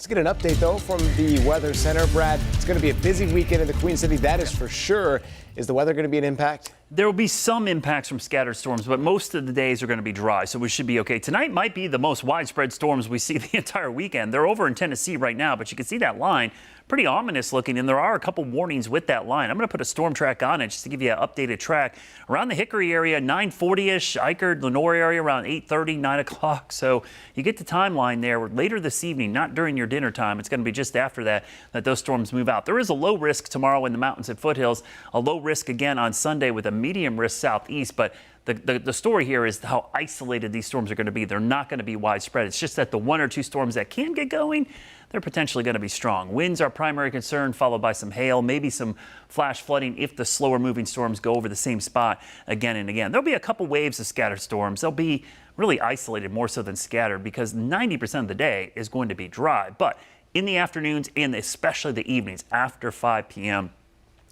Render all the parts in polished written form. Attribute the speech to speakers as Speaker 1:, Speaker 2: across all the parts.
Speaker 1: Let's get an update, though, from the Weather Center. Brad, it's going to be a busy weekend in the Queen City, that is for sure. Is the weather going to be an impact?
Speaker 2: There will be some impacts from scattered storms, but most of the days are going to be dry, so we should be okay. Tonight might be the most widespread storms we see the entire weekend. They're over in Tennessee right now, but you can see that line. Pretty ominous looking, and there are a couple warnings with that line. I'm going to put a storm track on it just to give you an updated track. Around the Hickory area, 940-ish, Eichard, Lenore area around 8:30, 9 o'clock. So you get the timeline there later this evening, not during your dinner time. It's going to be just after that those storms move out. There is a low risk tomorrow in the mountains and foothills, a low risk again on Sunday with a medium risk southeast, but the story here is how isolated these storms are going to be. They're not going to be widespread. It's just that the one or two storms that can get going, they're potentially going to be strong. Winds are primary concern, followed by some hail, maybe some flash flooding if the slower moving storms go over the same spot again and again. There'll be a couple waves of scattered storms. They'll be really isolated more so than scattered because 90% of the day is going to be dry. But in the afternoons and especially the evenings after 5 p.m.,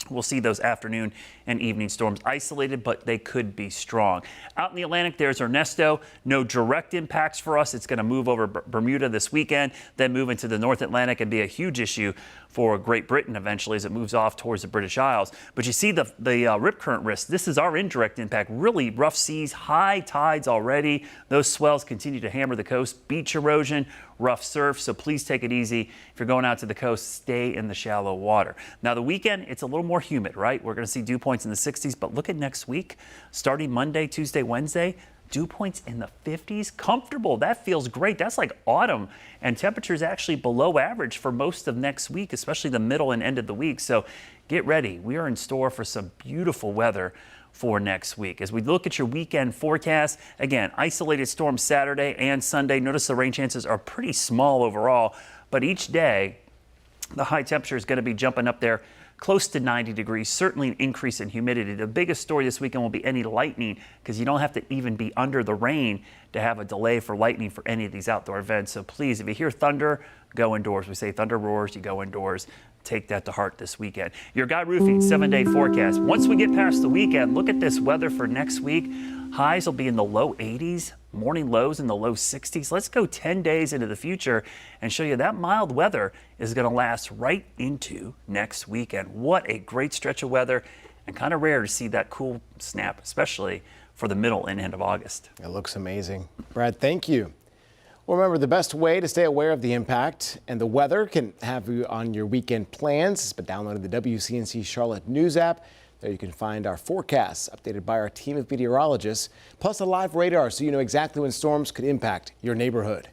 Speaker 2: we'll see those afternoon and evening storms isolated, but they could be strong. Out in the Atlantic, there's Ernesto. No direct impacts for us. It's going to move over Bermuda this weekend, then move into the North Atlantic and be a huge issue for Great Britain eventually as it moves off towards the British Isles. But you see the rip current risk. This is our indirect impact. Really rough seas, high tides already. Those swells continue to hammer the coast. Beach erosion, rough surf. So please take it easy. If you're going out to the coast, stay in the shallow water. Now the weekend, it's a little more humid, right? We're going to see dew points in the 60s, but look at next week, starting Monday, Tuesday, Wednesday, dew points in the 50s. Comfortable. That feels great. That's like autumn, and temperatures actually below average for most of next week, especially the middle and end of the week. So get ready. We are in store for some beautiful weather for next week. As we look at your weekend forecast, again, isolated storms Saturday and Sunday. Notice the rain chances are pretty small overall, but each day the high temperature is going to be jumping up there close to 90 degrees, certainly an increase in humidity. The biggest story this weekend will be any lightning because you don't have to even be under the rain to have a delay for lightning for any of these outdoor events. So please, if you hear thunder, go indoors. We say thunder roars, you go indoors. Take that to heart this weekend. Your Guy Roofing 7-day forecast. Once we get past the weekend, look at this weather for next week. Highs will be in the low 80s, morning lows in the low 60s. Let's go 10 days into the future and show you that mild weather is going to last right into next weekend. What a great stretch of weather, and kind of rare to see that cool snap, especially for the middle and end of August.
Speaker 1: It looks amazing. Brad, thank you. Well, remember, the best way to stay aware of the impact and the weather can have you on your weekend plans is by downloading the WCNC Charlotte News app. There you can find our forecasts updated by our team of meteorologists, plus a live radar so you know exactly when storms could impact your neighborhood.